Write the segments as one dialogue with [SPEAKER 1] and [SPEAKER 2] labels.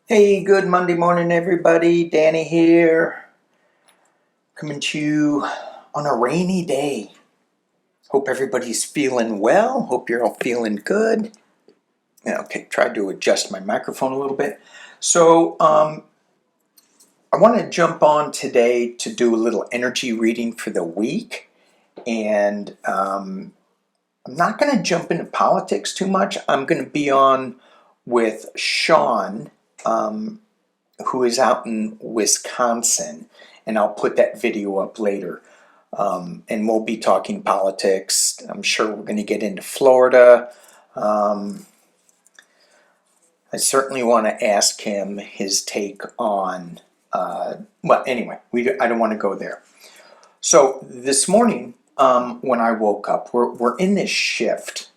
[SPEAKER 1] Hey, good Monday morning, everybody. Danny here, coming to you on a rainy day. Hope everybody's feeling well. Hope you're all feeling good. Okay, tried to adjust my microphone a little bit. So, I want to jump on today to do a little energy reading for the week. And I'm not going to jump into politics too much. I'm going to be on with Sean, who is out in Wisconsin, and I'll put that video up later. And we'll be talking politics. I'm sure we're going to get into Florida. I certainly want to ask him his take on, well, anyway, I don't want to go there. So this morning, when I woke up, we're in this shift,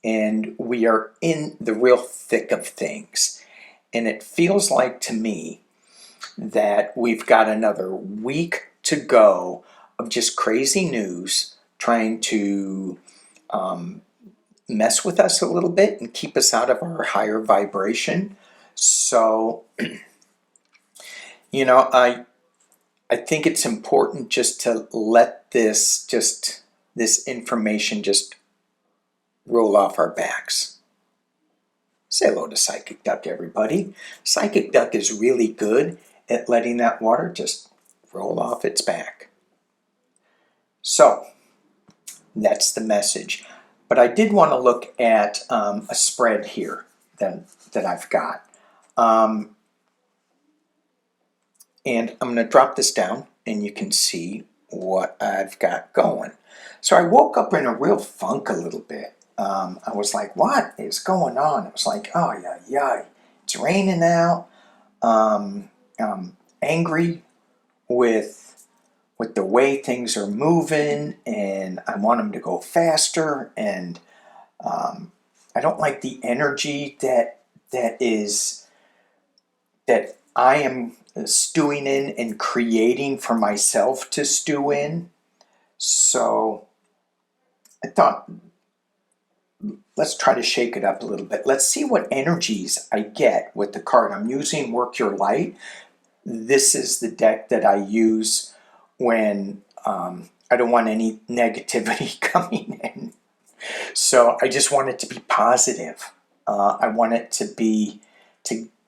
[SPEAKER 1] and we are in the real thick of things. And it feels like to me that we've got another week to go of just crazy news trying to mess with us a little bit and keep us out of our higher vibration. So, I think it's important just to let this information just roll off our backs. Say hello to PsychicDuck, everybody. PsychicDuck is really good at letting that water just roll off its back. So, that's the message. But I did want to look at a spread here that I've got. And I'm going to drop this down, and you can see what I've got going. So I woke up in a real funk a little bit. I was like, what is going on? It was like, oh, yeah, it's raining out. I'm angry with the way things are moving, and I want them to go faster, and I don't like the energy that I am stewing in and creating for myself to stew in. So I thought, let's try to shake it up a little bit. Let's see what energies I get with the card. I'm using Work Your Light. This is the deck that I use when I don't want any negativity coming in. So I just want it to be positive. I want it to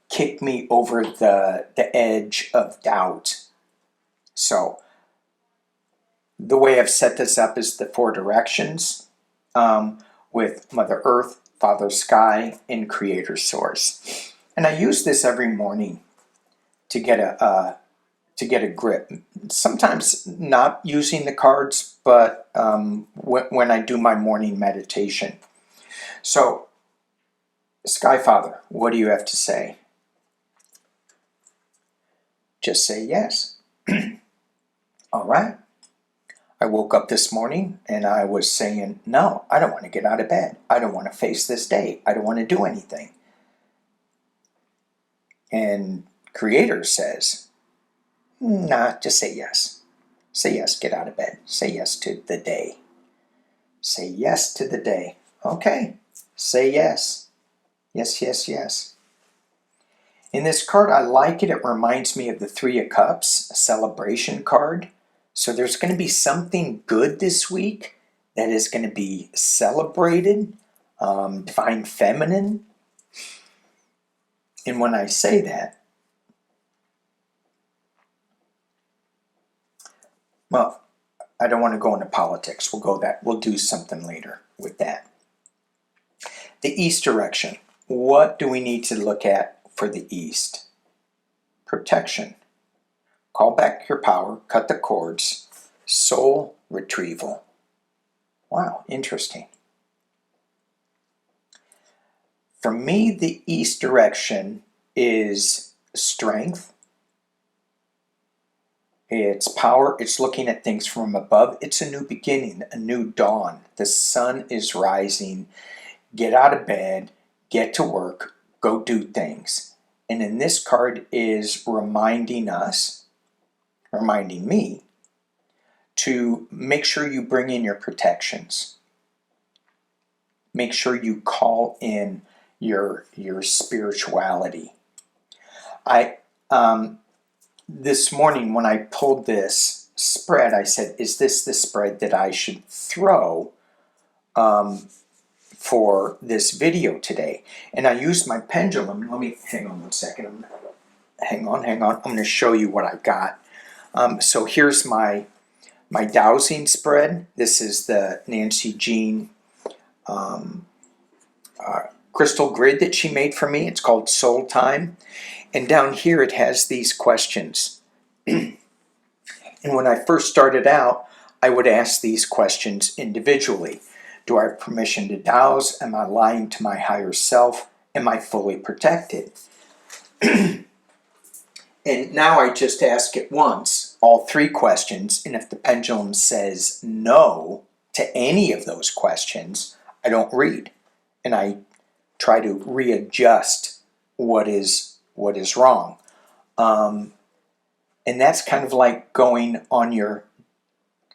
[SPEAKER 1] kick me over the edge of doubt. So the way I've set this up is the 4 directions, with Mother Earth, Father Sky, and Creator Source. And I use this every morning to get a grip. Sometimes not using the cards, but when I do my morning meditation. So, Sky Father, what do you have to say? Just say yes. All right. I woke up this morning and I was saying, no, I don't want to get out of bed. I don't want to face this day. I don't want to do anything. And Creator says, nah, just say yes. Say yes, get out of bed. Say yes to the day. Say yes to the day. Okay, say yes. Yes, yes, yes. In this card, I like it. It reminds me of the 3 of Cups, a celebration card. So there's going to be something good this week that is going to be celebrated, divine feminine. And when I say that, well, I don't want to go into politics. We'll do something later with that. The East direction. What do we need to look at for the East? Protection. Call back your power, cut the cords, soul retrieval. Wow, interesting. For me, the East direction is strength. It's power. It's looking at things from above. It's a new beginning, a new dawn. The sun is rising. Get out of bed, get to work, go do things. And in this card is reminding me, to make sure you bring in your protections. Make sure you call in your spirituality. This morning when I pulled this spread, I said, is this the spread that I should throw for this video today? And I used my pendulum. Let me, hang on one second. Hang on. I'm going to show you what I got. So here's my dowsing spread. This is the Nancy Jean crystal grid that she made for me. It's called Soul Time. And down here it has these questions. And when I first started out, I would ask these questions individually. Do I have permission to douse? Am I lying to my higher self? Am I fully protected? And now I just ask it once, all three questions, and if the pendulum says no to any of those questions, I don't read. And I try to readjust what is wrong. And that's kind of like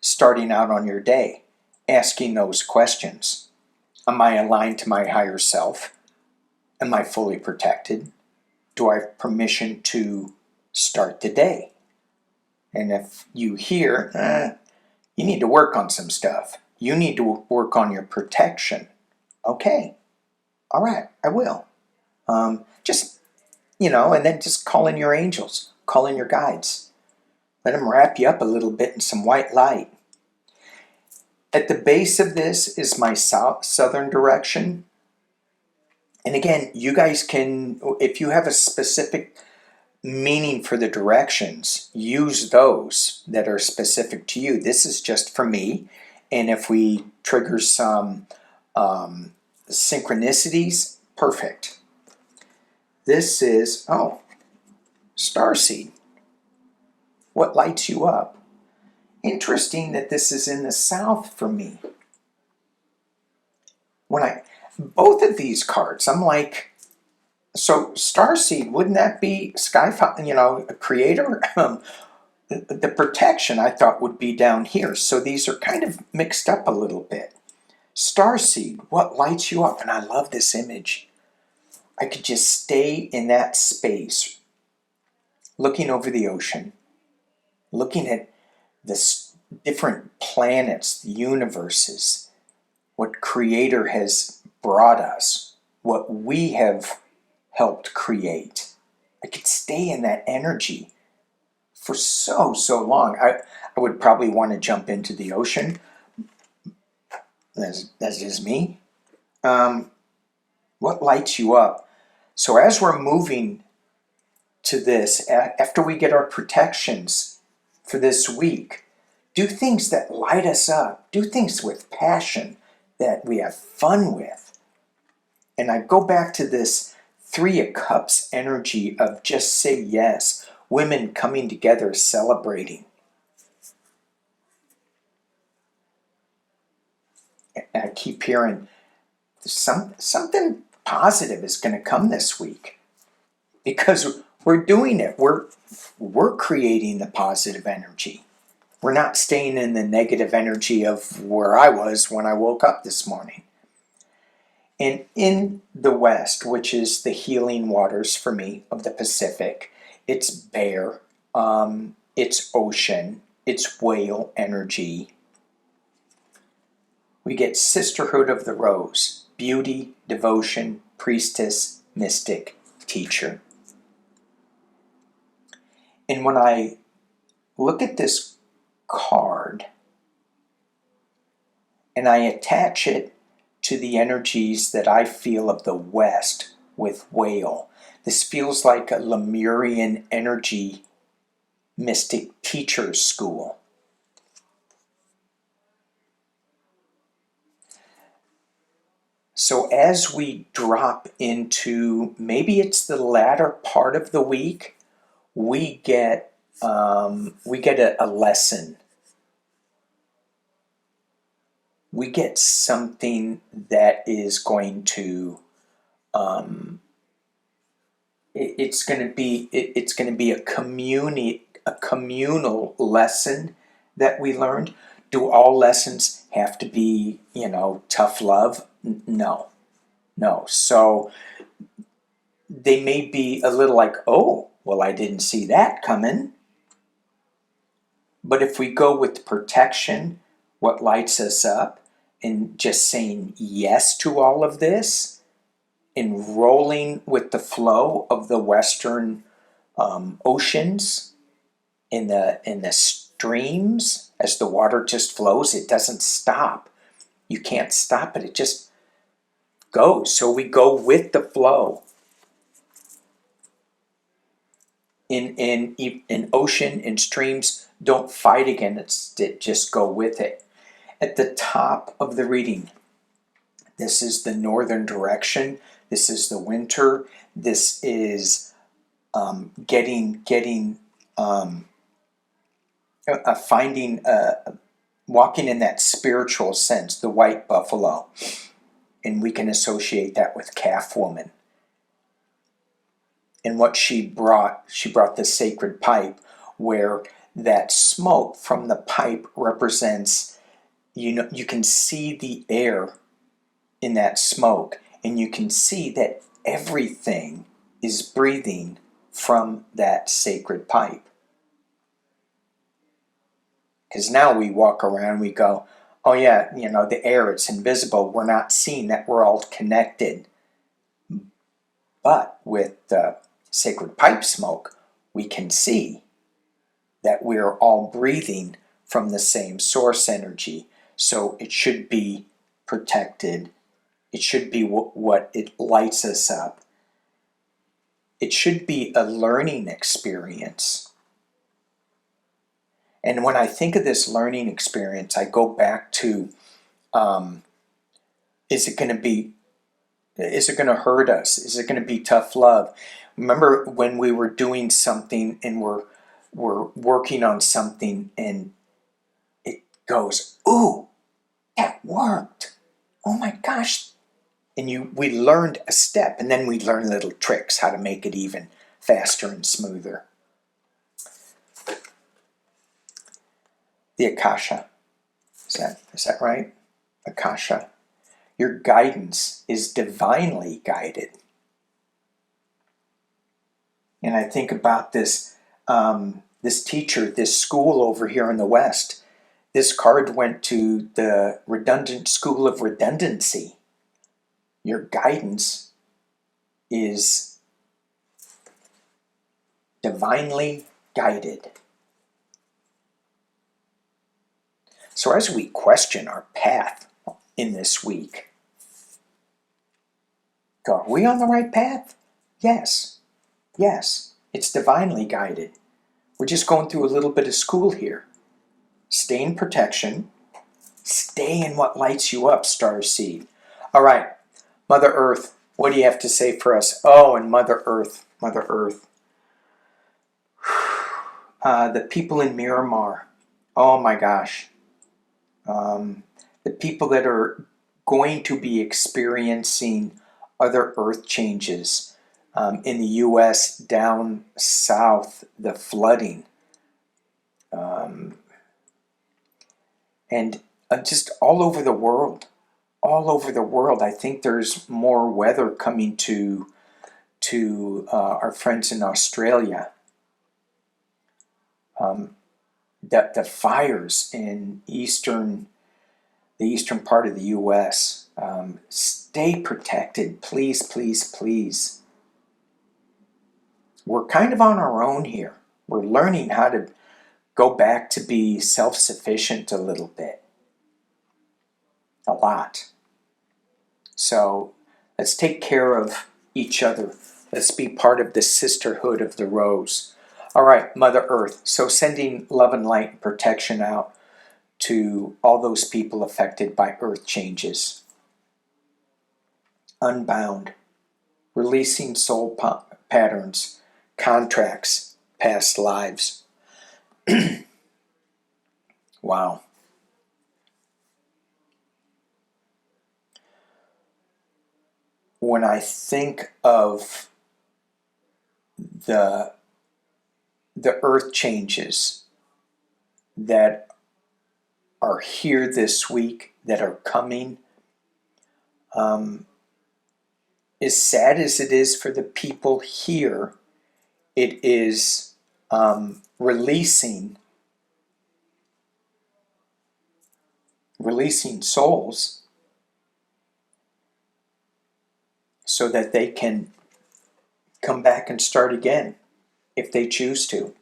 [SPEAKER 1] starting out on your day, asking those questions. Am I aligned to my higher self? Am I fully protected? Do I have permission to start the day? And if you hear, you need to work on some stuff. You need to work on your protection. Okay. All right, I will. Just, and then just call in your angels. Call in your guides. Let them wrap you up a little bit in some white light. At the base of this is my southern direction. And again, you guys can, if you have a specific meaning for the directions, use those that are specific to you. This is just for me. And if we trigger some synchronicities, perfect. This is, starseed. What lights you up? Interesting that this is in the south for me. Both of these cards, I'm like, so starseed, wouldn't that be a creator? The protection I thought would be down here. So these are kind of mixed up a little bit. Starseed, what lights you up? And I love this image. I could just stay in that space, looking over the ocean, looking at the different planets, the universes, what Creator has brought us, what we have helped create. I could stay in that energy for so long. I would probably want to jump into the ocean. That's just me. What lights you up? So as we're moving to this, after we get our protections for this week, do things that light us up. Do things with passion that we have fun with. And I go back to this Three of Cups energy of just say yes. Women coming together, celebrating. And I keep hearing something positive is going to come this week. Because we're doing it. We're creating the positive energy. We're not staying in the negative energy of where I was when I woke up this morning. And in the West, which is the healing waters for me of the Pacific, it's bear, it's ocean, it's whale energy. We get Sisterhood of the Rose, beauty, devotion, priestess, mystic, teacher. And when I look at this card and I attach it to the energies that I feel of the West with whale, this feels like a Lemurian energy mystic teacher school. So as we drop into, maybe it's the latter part of the week, we get a lesson. We get something that is going to it's going to be a communal lesson that we learned. Do all lessons have to be, tough love? No. So they may be a little like, oh, Well, I didn't see that coming. But if we go with protection, what lights us up, and just saying yes to all of this, and rolling with the flow of the Western oceans, in the streams, as the water just flows, it doesn't stop. You can't stop it. It just goes. So we go with the flow. In ocean, in streams, don't fight against it. Just go with it. At the top of the reading, this is the northern direction. This is the winter. This is finding, walking in that spiritual sense, the white buffalo. And we can associate that with calf woman. And what she brought the sacred pipe, where that smoke from the pipe represents, you can see the air in that smoke, and you can see that everything is breathing from that sacred pipe. Because now we walk around, we go, oh yeah, the air, it's invisible. We're not seeing that we're all connected. But with the sacred pipe smoke, we can see that we're all breathing from the same source energy. So it should be protected. It should be what it lights us up. It should be a learning experience. And when I think of this learning experience, I go back to, is it going to hurt us? Is it going to be tough love? Remember when we were doing something and we're working on something and it goes, ooh, that worked. Oh my gosh. And we learned a step, and then we learn little tricks how to make it even faster and smoother. The Akasha. Is that right? Akasha. Your guidance is divinely guided. And I think about this teacher, this school over here in the West. This card went to the redundant school of redundancy. Your guidance is divinely guided. So as we question our path in this week, are we on the right path? Yes. Yes, it's divinely guided. We're just going through a little bit of school here. Stay in protection. Stay in what lights you up, Starseed. All right, Mother Earth, what do you have to say for us? Oh, and Mother Earth. The people in Miramar. Oh my gosh. The people that are going to be experiencing other earth changes. In the U.S., down south, the flooding. And just all over the world. I think there's more weather coming to our friends in Australia. The fires in the eastern part of the U.S. Stay protected, please, please, please. We're kind of on our own here. We're learning how to go back to be self-sufficient a little bit. A lot. So let's take care of each other. Let's be part of the sisterhood of the rose. All right, Mother Earth. So sending love and light and protection out to all those people affected by earth changes. Unbound. Releasing soul patterns, contracts, past lives. Wow. When I think of the earth changes that are here this week, that are coming, as sad as it is for the people here it is releasing souls so that they can come back and start again if they choose to.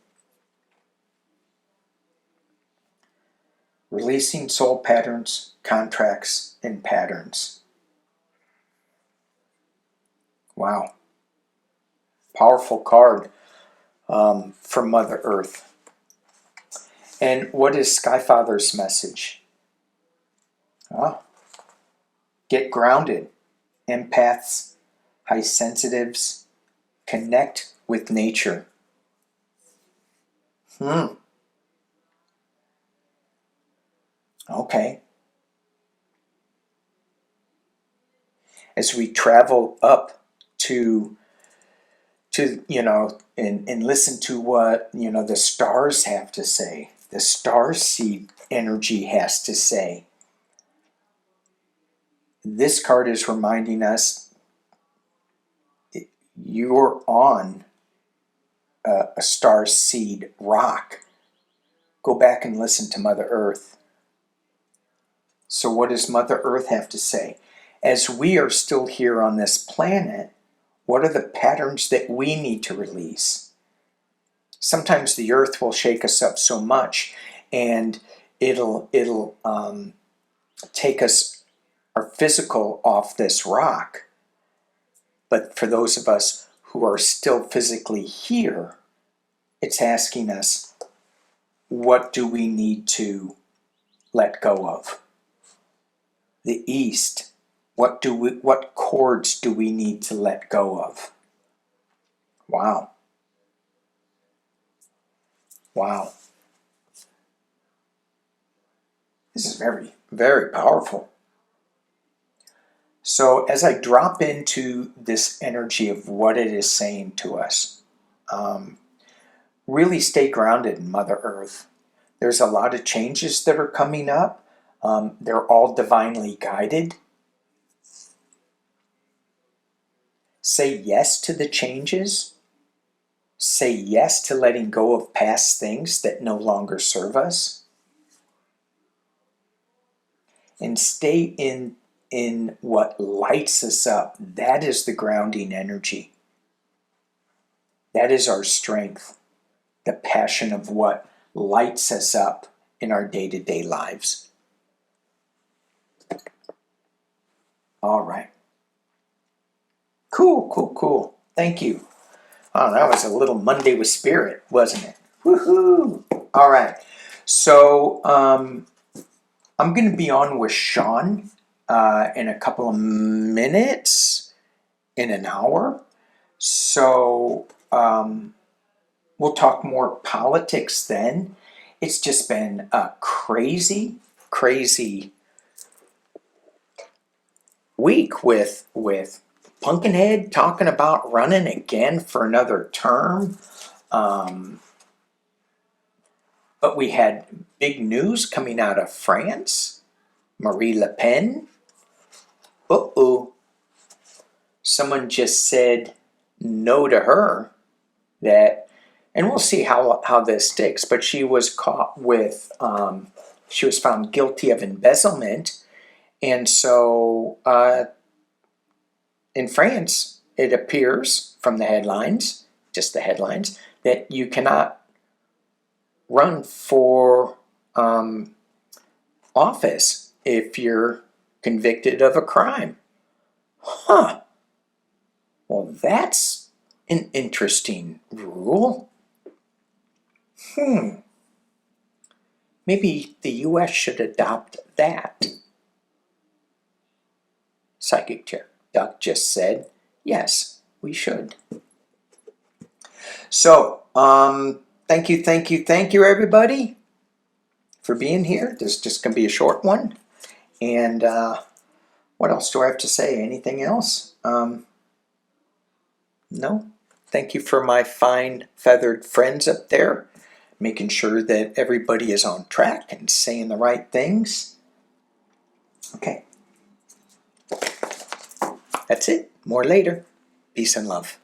[SPEAKER 1] Releasing soul patterns, contracts, and patterns. Wow. Powerful card for Mother Earth. And what is Skyfather's message? Get grounded. Empaths, high sensitives, connect with nature. Okay. As we travel up to and listen to what the stars have to say, the star seed energy has to say. This card is reminding us you're on a star seed rock. Go back and listen to Mother Earth. So what does Mother Earth have to say? As we are still here on this planet, what are the patterns that we need to release? Sometimes the earth will shake us up so much, and it'll take us, our physical, off this rock. But for those of us who are still physically here, it's asking us, what do we need to let go of? The East. What cords do we need to let go of? Wow. Wow. This is very, very powerful. So as I drop into this energy of what it is saying to us, really stay grounded in Mother Earth. There's a lot of changes that are coming up. They're all divinely guided. Say yes to the changes. Say yes to letting go of past things that no longer serve us. And stay in what lights us up. That is the grounding energy. That is our strength. The passion of what lights us up in our day-to-day lives. All right. Cool. Thank you. Oh, that was a little Monday with Spirit, wasn't it? Woohoo! All right. So I'm going to be on with Sean in a couple of minutes, in an hour. So we'll talk more politics then. It's just been a crazy week with Pumpkinhead talking about running again for another term. But we had big news coming out of France. Marie Le Pen. Someone just said no to her. And we'll see how this sticks. But she was caught with, she was found guilty of embezzlement. And so in France, it appears from the headlines, just the headlines, that you cannot run for office if you're convicted of a crime. Well, that's an interesting rule. Maybe the U.S. should adopt that. PsychicDuck just said, yes, we should. So, thank you, everybody, for being here. This is just going to be a short one. And what else do I have to say? Anything else? No? Thank you for my fine feathered friends up there, making sure that everybody is on track and saying the right things. Okay. That's it. More later. Peace and love.